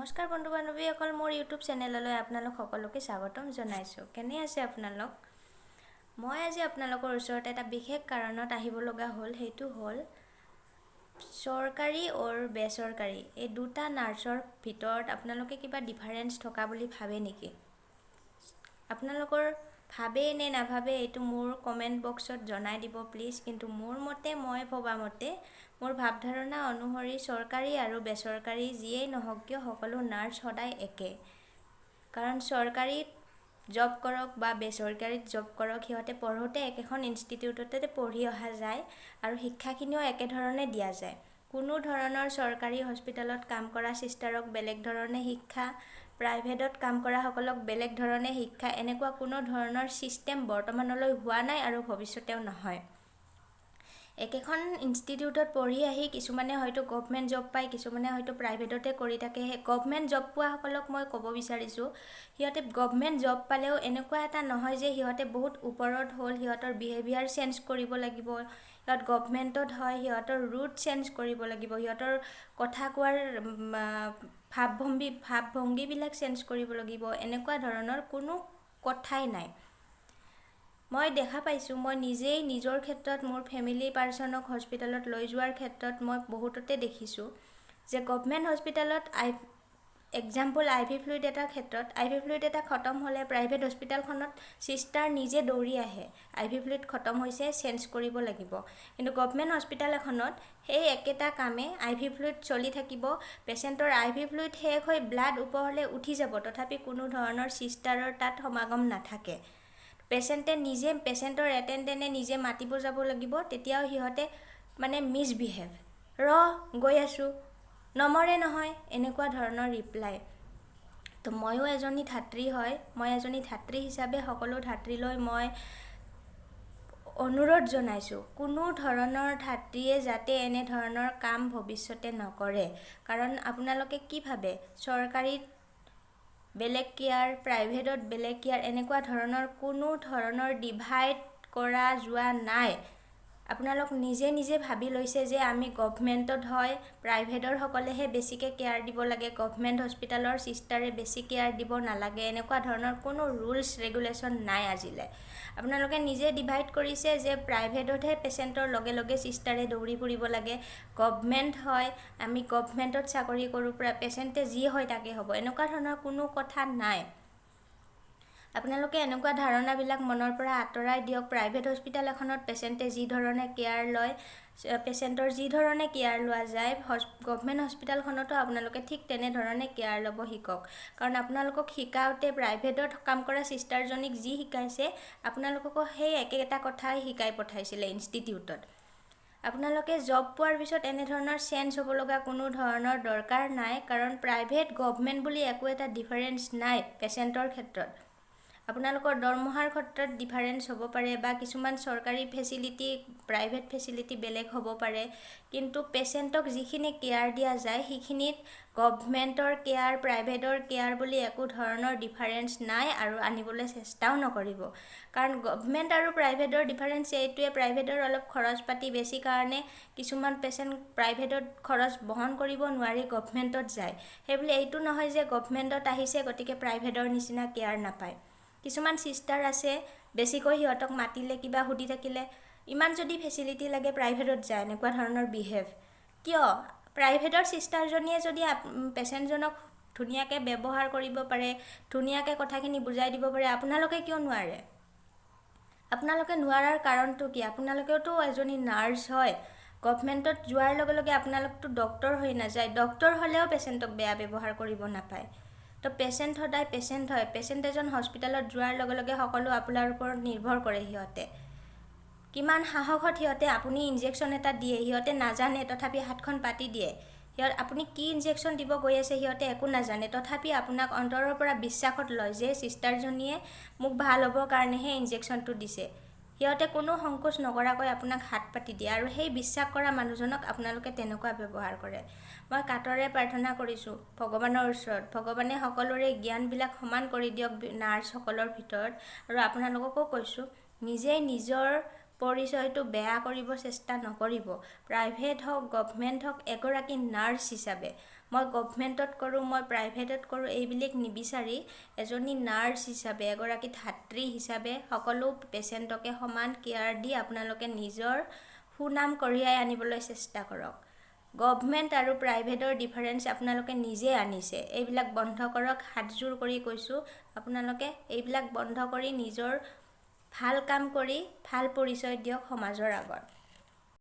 নমস্কাৰ বন্ধু বান্ধৱীসকল, মোৰ ইউটিউব চেনেললৈ আপোনালোক সকলোকে স্বাগতম জনাইছোঁ। কেনে আছে আপোনালোক? মই আজি আপোনালোকৰ ওচৰত এটা বিশেষ কাৰণত আহিব লগা হ'ল। সেইটো হ'ল চৰকাৰী আৰু বেচৰকাৰী এই দুটা নাৰ্ছৰ ভিতৰত আপোনালোকে কিবা ডিফাৰেঞ্চ থকা বুলি ভাবে নেকি? আপোনালোকৰ ভাবে নে নাভাবে এইটো মোৰ কমেণ্ট বক্সত জনাই দিব প্লিজ। কিন্তু মোৰ মতে, মই ভবা মতে, মোৰ ভাৱধাৰণা অনুসৰি চৰকাৰী আৰু বেচৰকাৰী যিয়েই নহওক কিয় সকলো নাৰ্ছ সদায় একে। কাৰণ চৰকাৰীত জব কৰক বা বেচৰকাৰীত জব কৰক, সিহঁতে পঢ়োঁতে একেখন ইনষ্টিটিউটতে পঢ়ি অহা যায় আৰু শিক্ষাখিনিও একেধৰণে দিয়া যায়। কোনো ধৰণৰ চৰকাৰী হস্পিটেলত কাম কৰা চিষ্টাৰক বেলেগ ধৰণে শিক্ষা, প্ৰাইভেটত কাম কৰাসকলক বেলেগ ধৰণে শিক্ষা, এনেকুৱা কোনো ধৰণৰ ছিষ্টেম বৰ্তমানলৈ হোৱা নাই আৰু ভৱিষ্যতেও নহয়। একেখন ইনষ্টিটিউটত পঢ়ি আহি কিছুমানে হয়তো গভমেণ্ট জব পায়, কিছুমানে হয়তো প্ৰাইভেটতে কৰি থাকে। সেই গভমেণ্ট জব পোৱাসকলক মই ক'ব বিচাৰিছোঁ, সিহঁতে গভমেণ্ট জব পালেও এনেকুৱা এটা নহয় যে সিহঁতে বহুত ওপৰত হ'ল, সিহঁতৰ বিহেভিয়াৰ চেঞ্জ কৰিব লাগিব। সিহঁত গভমেণ্টত হয়, সিহঁতৰ ৰুট চেঞ্জ কৰিব লাগিব, সিহঁতৰ কথা কোৱাৰ ভাৱভংগীবিলাক চেঞ্জ কৰিব লাগিব, এনেকুৱা ধৰণৰ কোনো কথাই নাই। মই দেখা পাইছোঁ, মই নিজেই নিজৰ ক্ষেত্ৰত মোৰ ফেমিলি পাৰ্চনক হস্পিটেলত লৈ যোৱাৰ ক্ষেত্ৰত মই বহুততে দেখিছোঁ যে গভমেণ্ট হস্পিটেলত এক্সাম্পল IV ফ্লুইড এটাৰ ক্ষেত্ৰত IV ফ্লুইড এটা খতম হ'লে প্ৰাইভেট হস্পিটেলখনত চিষ্টাৰ নিজে দৌৰি আহে, IV ফ্লুইড খতম হৈছে, চেঞ্জ কৰিব লাগিব। কিন্তু গভমেণ্ট হস্পিটেল এখনত সেই একেটা কামে IV ফ্লুইড চলি থাকিব, পেচেণ্টৰ IV ফ্লুইড শেষ হৈ ব্লাড ওপৰলৈ উঠি যাব, তথাপি কোনো ধৰণৰ চিষ্টাৰৰ তাত সমাগম নাথাকে। পেচেণ্টৰ এটেণ্ডেণ্টে নিজে মাতিব যাব লাগিব, তেতিয়াও সিহঁতে মিছবিহেভ, গৈ আছোঁ, নমৰে নহয়, এনেকুৱা ধৰণৰ ৰিপ্লাই। তো ময়ো এজনী ধাত্ৰী হয়, মই এজনী ধাত্ৰী হিচাপে সকলো ধাত্ৰীলৈ মই অনুৰোধ জনাইছোঁ, কোনো ধৰণৰ ধাত্ৰীয়ে যাতে এনেধৰণৰ কাম ভৱিষ্যতে নকৰে। কাৰণ আপোনালোকে কি ভাবে, চৰকাৰীত বেলেগ কেয়াৰ, প্ৰাইভেটত বেলেগ কেয়াৰ, এনেকুৱা ধৰণৰ কোনো ধৰণৰ ডিভাইড কৰা যোৱা নাই। আপোনালোক নিজে নিজে ভাবি লৈছে যে আমি গভমেণ্টত হয়, প্ৰাইভেটৰ সকলেহে বেছিকৈ কেয়াৰ দিব লাগে, গভমেণ্ট হস্পিটেলৰ চিষ্টাৰে বেছি কেয়াৰ দিব নালাগে, এনেকুৱা ধৰণৰ কোনো ৰুলছ ৰেগুলেশ্যন নাই আজিলৈ। আপোনালোকে নিজে ডিভাইড কৰিছে যে প্ৰাইভেটতহে পেচেণ্টৰ লগে লগে চিষ্টাৰে দৌৰি ফুৰিব লাগে, গভমেণ্ট হয়, আমি গভমেণ্টত চাকৰি কৰোঁ, পেচেণ্টে যি হয় তাকে হ'ব, এনেকুৱা ধৰণৰ কোনো কথা নাই। আপোনালোকে এনেকুৱা ধাৰণাবিলাক মনৰ পৰা আঁতৰাই দিয়ক। প্ৰাইভেট হস্পিটেল এখনত পেচেণ্টে যি ধৰণে কেয়াৰ লয়, পেচেণ্টৰ যি ধৰণে কেয়াৰ লোৱা যায়, গভমেণ্ট হস্পিটেলখনতো আপোনালোকে ঠিক তেনেধৰণে কেয়াৰ ল'ব শিকক। কাৰণ আপোনালোকক শিকাওঁতে প্ৰাইভেটত কাম কৰা চিষ্টাৰজনীক যি শিকাইছে, আপোনালোককো সেই একেটা কথাই শিকাই পঠাইছিলে ইনষ্টিটিউটত। আপোনালোকে জব পোৱাৰ পিছত এনেধৰণৰ চেঞ্জ হ'ব লগা কোনো ধৰণৰ দৰকাৰ নাই, কাৰণ প্ৰাইভেট গভমেণ্ট বুলি একো এটা ডিফাৰেঞ্চ নাই পেচেণ্টৰ ক্ষেত্ৰত। আপোনালোকৰ দৰমহাৰ ক্ষেত্ৰত ডিফাৰেঞ্চ হ'ব পাৰে বা কিছুমান চৰকাৰী ফেচিলিটি, প্ৰাইভেট ফেচিলিটি বেলেগ হ'ব পাৰে, কিন্তু পেচেণ্টক যিখিনি কেয়াৰ দিয়া যায় সেইখিনিত গভমেণ্টৰ কেয়াৰ, প্ৰাইভেটৰ কেয়াৰ বুলি একো ধৰণৰ ডিফাৰেঞ্চ নাই আৰু আনিবলৈ চেষ্টাও নকৰিব। কাৰণ গভমেণ্ট আৰু প্ৰাইভেটৰ ডিফাৰেঞ্চ এইটোৱে, প্ৰাইভেটৰ অলপ খৰচ পাতি বেছি কাৰণে কিছুমান পেচেণ্ট প্ৰাইভেটত খৰচ বহন কৰিব নোৱাৰি গভমেণ্টত যায়। সেইবুলি এইটো নহয় যে গভমেণ্টত আহিছে গতিকে প্ৰাইভেটৰ নিচিনা কেয়াৰ নাপায়। কিছুমান চিষ্টাৰ আছে, বেছিকৈ সিহঁতক মাতিলে কিবা সুধি থাকিলে, ইমান যদি ফেচিলিটি লাগে প্ৰাইভেটত যায়, এনেকুৱা ধৰণৰ বিহেভ কিয়? প্ৰাইভেটৰ চিষ্টাৰজনীয়ে যদি পেচেণ্টজনক ধুনীয়াকৈ ব্যৱহাৰ কৰিব পাৰে, ধুনীয়াকৈ কথাখিনি বুজাই দিব পাৰে, আপোনালোকে কিয় নোৱাৰে? আপোনালোকে নোৱাৰাৰ কাৰণটো কি? আপোনালোকেওতো এজনী নাৰ্ছ হয়, গভমেণ্টত যোৱাৰ লগে লগে আপোনালোকতো ডক্টৰ হৈ নাযায়, ডক্টৰ হ'লেও পেচেণ্টক বেয়া ব্যৱহাৰ কৰিব নাপায়। তো পেচেণ্ট সদায় পেচেণ্ট হয়, পেচেণ্ট এজন হস্পিটেলত যোৱাৰ লগে লগে সকলো আপোনাৰ ওপৰত নিৰ্ভৰ কৰে। সিহঁতে কিমান সাহসত সিহঁতে, আপুনি ইনজেকশ্যন এটা দিয়ে, সিহঁতে নাজানে তথাপি হাতখন পাতি দিয়ে। আপুনি কি ইনজেকশ্যন দিব গৈ আছে সিহঁতে একো নাজানে, তথাপি আপোনাক অন্তৰৰ পৰা বিশ্বাসত লয় যে চিষ্টাৰজনীয়ে মোক ভাল হ'বৰ কাৰণেহে ইনজেকশ্যনটো দিছে। সিহঁতে কোনো সংকোচ নকৰাকৈ আপোনাক হাত পাতি দিয়ে আৰু সেই বিশ্বাস কৰা মানুহজনক আপোনালোকে তেনেকুৱা ব্যৱহাৰ কৰে। মই কাতৰে প্ৰাৰ্থনা কৰিছোঁ ভগৱানৰ ওচৰত, ভগৱানে সকলোৰে জ্ঞানবিলাক সমান কৰি দিয়ক নাৰ্ছসকলৰ ভিতৰত। আৰু আপোনালোককো কৈছোঁ, নিজেই নিজৰ পৰিচয়টো বেয়া কৰিব চেষ্টা নকৰিব। প্ৰাইভেট হওক, গভমেণ্ট হওক, এগৰাকী নাৰ্ছ হিচাপে মই গভমেণ্টত কৰোঁ, মই প্ৰাইভেটত কৰোঁ এইবিলাক নিবিচাৰি এজনী নাৰ্ছ হিচাপে, এগৰাকী ধাত্ৰী হিচাপে সকলো পেচেণ্টকে সমান কেয়াৰ দি আপোনালোকে নিজৰ সুনাম কঢ়িয়াই আনিবলৈ চেষ্টা কৰক। গভমেণ্ট আৰু প্ৰাইভেটৰ ডিফাৰেঞ্চ আপোনালোকে নিজে আনিছে। এইবিলাক বন্ধ কৰক, হাতযোৰ কৰি কৈছোঁ। আপোনালোকে এইবিলাক বন্ধ কৰি নিজৰ ভাল কাম কৰি ভাল পৰিচয় দিয়ক সমাজৰ আগত।